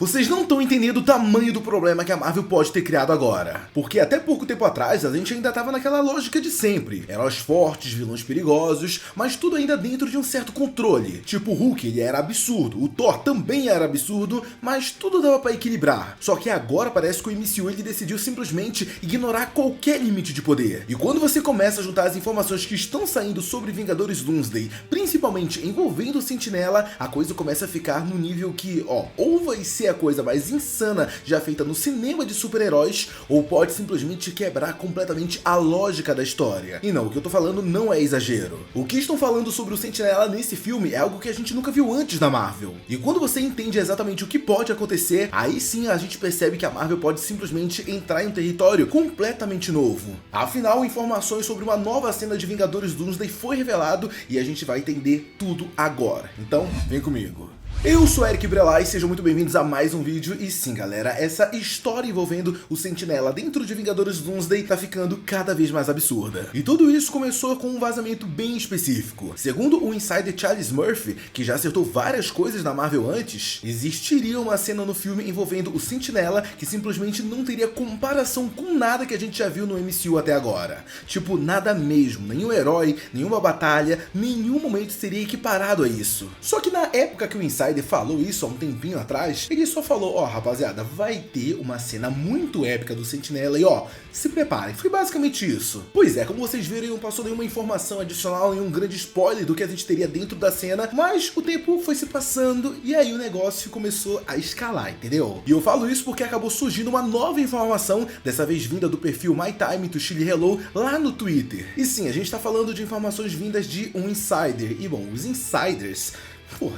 Vocês não estão entendendo o tamanho do problema que a Marvel pode ter criado agora. Porque até pouco tempo atrás a gente ainda tava naquela lógica de sempre. Heróis fortes, vilões perigosos, mas tudo ainda dentro de um certo controle. Tipo o Hulk, ele era absurdo, o Thor também era absurdo, mas tudo dava pra equilibrar. Só que agora parece que o MCU ele decidiu simplesmente ignorar qualquer limite de poder. E quando você começa a juntar as informações que estão saindo sobre Vingadores Doomsday, principalmente envolvendo o Sentinela, a coisa começa a ficar no nível que, ou vai ser a coisa mais insana já feita no cinema de super-heróis, ou pode simplesmente quebrar completamente a lógica da história. E não, o que eu tô falando não é exagero. O que estão falando sobre o Sentinela nesse filme é algo que a gente nunca viu antes na Marvel. E quando você entende exatamente o que pode acontecer, aí sim a gente percebe que a Marvel pode simplesmente entrar em um território completamente novo. Afinal, informações sobre uma nova cena de Vingadores Doomsday foi revelado e a gente vai entender tudo agora. Então, vem comigo. Eu sou Eric Brelay e sejam muito bem-vindos a mais um vídeo. E sim, galera, essa história envolvendo o Sentinela dentro de Vingadores Doomsday tá ficando cada vez mais absurda. E tudo isso começou com um vazamento bem específico. Segundo o insider Charles Murphy, que já acertou várias coisas na Marvel antes, existiria uma cena no filme envolvendo o Sentinela que simplesmente não teria comparação com nada que a gente já viu no MCU até agora. Tipo, nada mesmo, nenhum herói, nenhuma batalha, nenhum momento seria equiparado a isso. Só que na época que o insider falou isso há um tempinho atrás, ele só falou, rapaziada, vai ter uma cena muito épica do Sentinela e se preparem. Foi basicamente isso. Pois é, como vocês viram, não passou nenhuma informação adicional, nenhum grande spoiler do que a gente teria dentro da cena, mas o tempo foi se passando e aí o negócio começou a escalar, entendeu? E eu falo isso porque acabou surgindo uma nova informação, dessa vez vinda do perfil My Time to Chile Hello lá no Twitter. E sim, a gente tá falando de informações vindas de um insider, e bom, os insiders,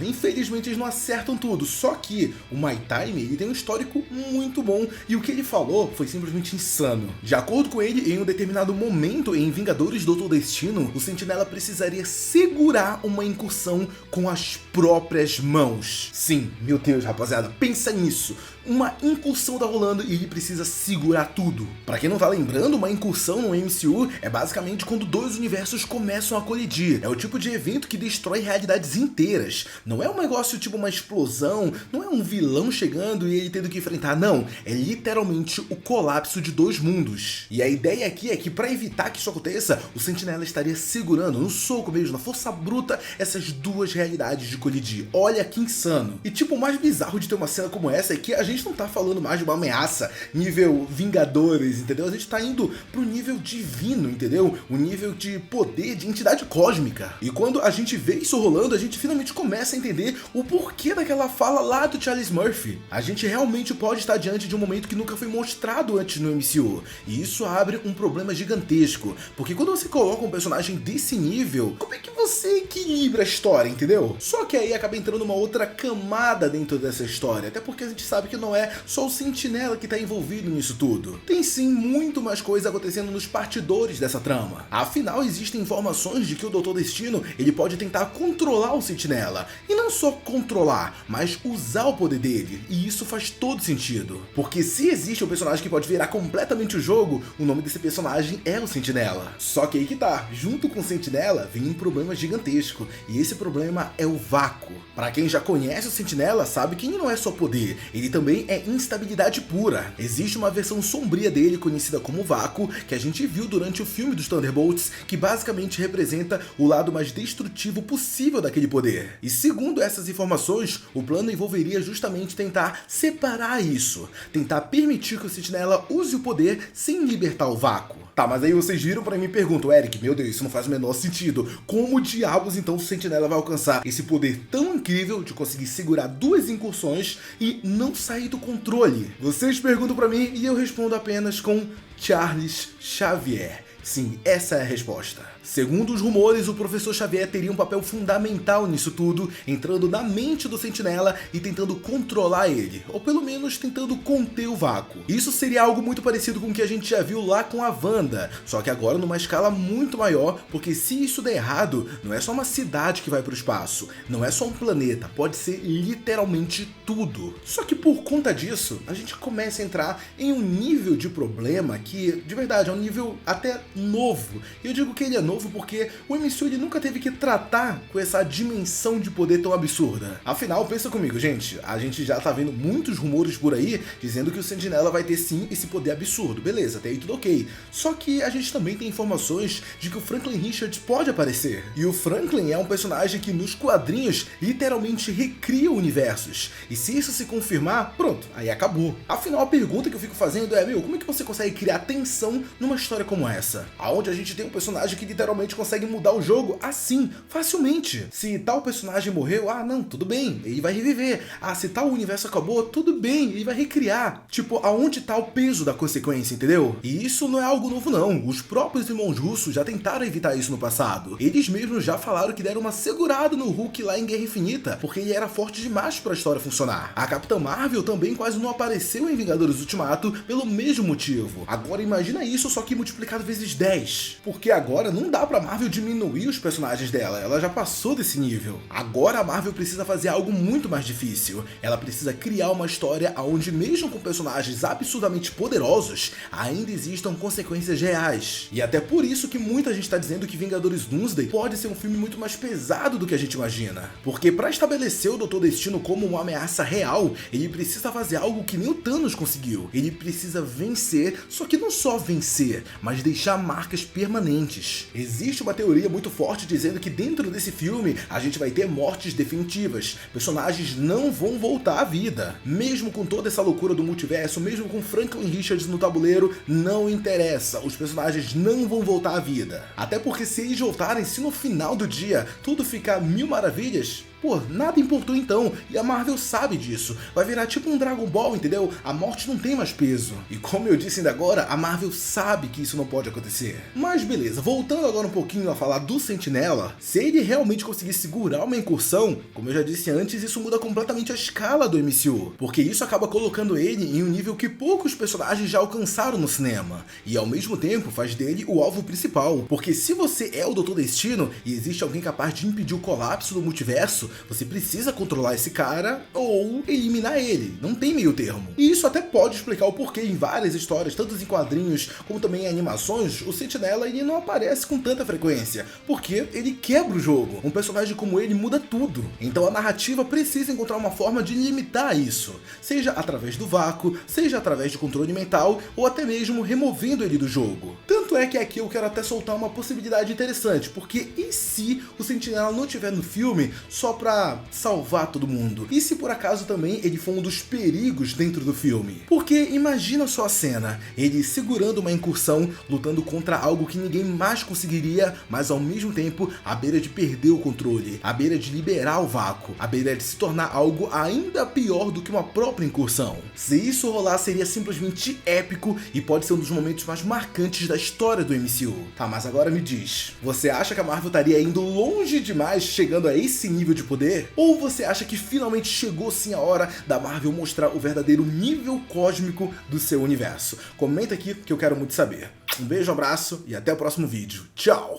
infelizmente eles não acertam tudo, só que o My Time ele tem um histórico muito bom e o que ele falou foi simplesmente insano. De acordo com ele, em um determinado momento em Vingadores Doutor Destino, o Sentinela precisaria segurar uma incursão com as próprias mãos. Sim, meu Deus, rapaziada, pensa nisso. Uma incursão tá rolando e ele precisa segurar tudo. Pra quem não tá lembrando, uma incursão no MCU é basicamente quando dois universos começam a colidir. É o tipo de evento que destrói realidades inteiras. Não é um negócio tipo uma explosão, não é um vilão chegando e ele tendo que enfrentar, não. É literalmente o colapso de dois mundos. E a ideia aqui é que pra evitar que isso aconteça, o Sentinela estaria segurando no soco mesmo, na força bruta, essas duas realidades de colidir. Olha que insano. E tipo, o mais bizarro de ter uma cena como essa é que a gente não tá falando mais de uma ameaça nível Vingadores, entendeu? A gente tá indo pro nível divino, entendeu? O nível de poder, de entidade cósmica. E quando a gente vê isso rolando, a gente finalmente começa a entender o porquê daquela fala lá do Charles Murphy. A gente realmente pode estar diante de um momento que nunca foi mostrado antes no MCU. E isso abre um problema gigantesco. Porque quando você coloca um personagem desse nível, como é que você equilibra a história, entendeu? Só que aí acaba entrando uma outra camada dentro dessa história. Até porque a gente sabe que não é só o Sentinela que está envolvido nisso tudo. Tem sim muito mais coisa acontecendo nos partidores dessa trama. Afinal, existem informações de que o Doutor Destino ele pode tentar controlar o Sentinela. E não só controlar, mas usar o poder dele. E isso faz todo sentido. Porque se existe um personagem que pode virar completamente o jogo, o nome desse personagem é o Sentinela. Só que aí que tá, junto com o Sentinela vem um problema gigantesco. E esse problema é o vácuo. Pra quem já conhece o Sentinela, sabe que ele não é só poder, ele também é instabilidade pura. Existe uma versão sombria dele conhecida como Vácuo, que a gente viu durante o filme dos Thunderbolts, que basicamente representa o lado mais destrutivo possível daquele poder. E segundo essas informações, o plano envolveria justamente tentar separar isso, tentar permitir que o Sentinela use o poder sem libertar o Vácuo. Tá, mas aí vocês viram pra mim e perguntam, Eric, meu Deus, isso não faz o menor sentido. Como diabos então o Sentinela vai alcançar esse poder tão incrível de conseguir segurar duas incursões e não sair do controle? Vocês perguntam pra mim e eu respondo apenas com Charles Xavier. Sim, essa é a resposta. Segundo os rumores, o professor Xavier teria um papel fundamental nisso tudo, entrando na mente do Sentinela e tentando controlar ele, ou pelo menos tentando conter o vácuo. Isso seria algo muito parecido com o que a gente já viu lá com a Wanda, só que agora numa escala muito maior, porque se isso der errado, não é só uma cidade que vai pro espaço, não é só um planeta, pode ser literalmente tudo. Só que por conta disso, a gente começa a entrar em um nível de problema que, de verdade, é um nível até novo. E eu digo que ele é novo porque o MCU ele nunca teve que tratar com essa dimensão de poder tão absurda. Afinal, pensa comigo, gente, a gente já tá vendo muitos rumores por aí dizendo que o Sentinela vai ter sim esse poder absurdo, beleza, até aí tudo ok. Só que a gente também tem informações de que o Franklin Richards pode aparecer. E o Franklin é um personagem que nos quadrinhos literalmente recria universos. E se isso se confirmar, pronto, aí acabou. Afinal, a pergunta que eu fico fazendo é, como é que você consegue criar tensão numa história como essa? Aonde a gente tem um personagem que literalmente consegue mudar o jogo assim, facilmente. Se tal personagem morreu, não, tudo bem, ele vai reviver. Se tal universo acabou, tudo bem, ele vai recriar. Tipo, aonde tá o peso da consequência, entendeu? E isso não é algo novo não. Os próprios irmãos russos já tentaram evitar isso no passado. Eles mesmos já falaram que deram uma segurada no Hulk lá em Guerra Infinita, porque ele era forte demais pra história funcionar. A Capitã Marvel também quase não apareceu em Vingadores Ultimato pelo mesmo motivo. Agora imagina isso, só que multiplicado vezes 10. Porque agora não dá pra Marvel diminuir os personagens dela, ela já passou desse nível. Agora a Marvel precisa fazer algo muito mais difícil. Ela precisa criar uma história onde mesmo com personagens absurdamente poderosos, ainda existam consequências reais. E até por isso que muita gente está dizendo que Vingadores Doomsday pode ser um filme muito mais pesado do que a gente imagina. Porque para estabelecer o Doutor Destino como uma ameaça real, ele precisa fazer algo que nem o Thanos conseguiu. Ele precisa vencer, só que não só vencer, mas deixar marcas permanentes. Existe uma teoria muito forte dizendo que dentro desse filme a gente vai ter mortes definitivas. Personagens não vão voltar à vida. Mesmo com toda essa loucura do multiverso, mesmo com Franklin Richards no tabuleiro, não interessa. Os personagens não vão voltar à vida. Até porque se eles voltarem, se no final do dia tudo ficar mil maravilhas, nada importou então, e a Marvel sabe disso. Vai virar tipo um Dragon Ball, entendeu? A morte não tem mais peso. E como eu disse ainda agora, a Marvel sabe que isso não pode acontecer. Mas beleza, voltando agora um pouquinho a falar do Sentinela, se ele realmente conseguir segurar uma incursão, como eu já disse antes, isso muda completamente a escala do MCU, porque isso acaba colocando ele em um nível que poucos personagens já alcançaram no cinema, e ao mesmo tempo faz dele o alvo principal, porque se você é o Doutor Destino e existe alguém capaz de impedir o colapso do multiverso, você precisa controlar esse cara ou eliminar ele, não tem meio termo. E isso até pode explicar o porquê em várias histórias, tanto em quadrinhos como também em animações, o Sentinela ele não aparece com tanta frequência, porque ele quebra o jogo. Um personagem como ele muda tudo. Então a narrativa precisa encontrar uma forma de limitar isso, seja através do vácuo, seja através de controle mental ou até mesmo removendo ele do jogo. Tanto é que aqui eu quero até soltar uma possibilidade interessante, porque e se o Sentinela não estiver no filme só pra salvar todo mundo? E se por acaso também ele for um dos perigos dentro do filme? Porque imagina só a cena, ele segurando uma incursão, lutando contra algo que ninguém mais conseguiria, mas ao mesmo tempo à beira de perder o controle, à beira de liberar o vácuo, à beira de se tornar algo ainda pior do que uma própria incursão. Se isso rolar, seria simplesmente épico e pode ser um dos momentos mais marcantes da história do MCU. Tá, mas agora me diz, você acha que a Marvel estaria indo longe demais chegando a esse nível de poder? Ou você acha que finalmente chegou sim a hora da Marvel mostrar o verdadeiro nível cósmico do seu universo? Comenta aqui que eu quero muito saber. Um beijo, um abraço e até o próximo vídeo. Tchau!